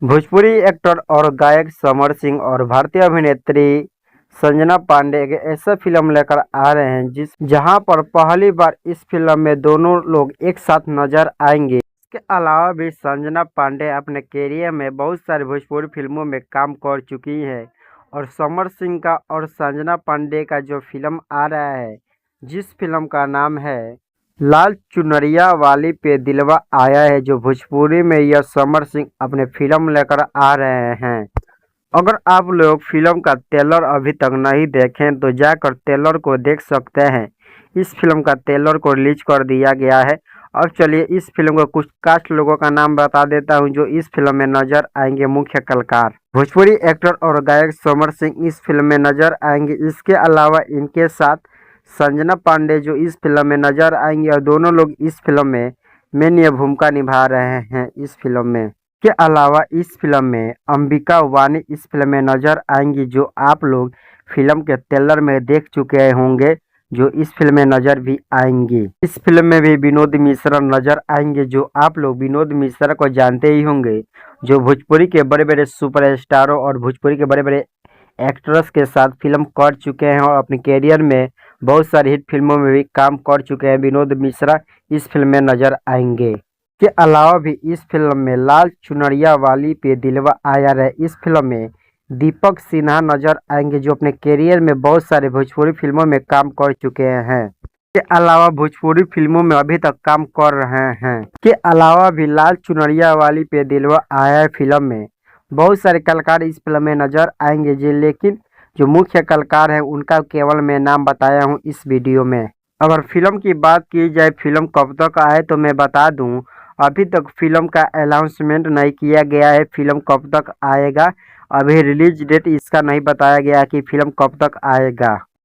Bhojpuri actor और गायक समर सिंह और भारतीय अभिनेत्री संजना पांडे एक ऐसा फिल्म लेकर आ रहे हैं जहां पर पहली बार इस फिल्म में दोनों लोग एक साथ नजर आएंगे। इसके अलावा भी संजना पांडे अपने कैरियर में बहुत सारी भोजपुरी फिल्मों में काम कर चुकी है और समर सिंह का और संजना पांडे का जो फिल्म आ रहा है, जिस फिल्म का नाम है लाल चुनरिया वाली पे दिलवा आया है, जो भोजपुरी में यह समर सिंह अपने फिल्म लेकर आ रहे हैं। अगर आप लोग फिल्म का ट्रेलर अभी तक नहीं देखें तो जाकर ट्रेलर को देख सकते हैं। इस फिल्म का ट्रेलर को रिलीज कर दिया गया है। अब चलिए इस फिल्म को कुछ कास्ट लोगों का नाम बता देता हूं जो इस फिल्म में नजर आएंगे। मुख्य कलाकार भोजपुरी एक्टर और गायक समर सिंह इस फिल्म में नजर आएंगे। इसके अलावा इनके साथ संजना पांडे जो इस फिल्म में नजर आएंगे और दोनों लोग इस फिल्म में मेन भूमिका निभा रहे हैं। इस फिल्म में के अलावा इस फिल्म में अंबिका वानी इस फिल्म में नजर आएंगी, जो आप लोग फिल्म के ट्रेलर में देख चुके होंगे, जो इस फिल्म में नजर भी आएंगी। इस फिल्म में भी विनोद मिश्रा नजर आएंगे, जो आप लोग विनोद मिश्रा को जानते ही होंगे, जो भोजपुरी के बड़े बड़े सुपरस्टारों और भोजपुरी के बड़े बड़े एक्ट्रेस के साथ फिल्म कर चुके हैं और अपने कैरियर में बहुत सारी हिट फिल्मों में भी काम कर चुके हैं। विनोद मिश्रा इस फिल्म में नजर आएंगे। के अलावा भी इस फिल्म में लाल चुनरिया वाली पे दिलवा आया है, इस फिल्म में दीपक सिन्हा नजर आएंगे, जो अपने कैरियर में बहुत सारे भोजपुरी फिल्मों में काम कर चुके हैं। के अलावा भोजपुरी फिल्मों में अभी तक काम कर रहे हैं। के अलावा भी लाल चुनरिया वाली पे दिलवा आया है फिल्म में बहुत सारे कलाकार इस फिल्म में नजर आएंगे जी, लेकिन जो मुख्य कलाकार हैं उनका केवल मैं नाम बताया हूँ इस वीडियो में। अगर फिल्म की बात की जाए फिल्म कब तक आए तो मैं बता दूं, अभी तक फिल्म का अनाउंसमेंट नहीं किया गया है। फिल्म कब तक आएगा, अभी रिलीज डेट इसका नहीं बताया गया कि फिल्म कब तक आएगा।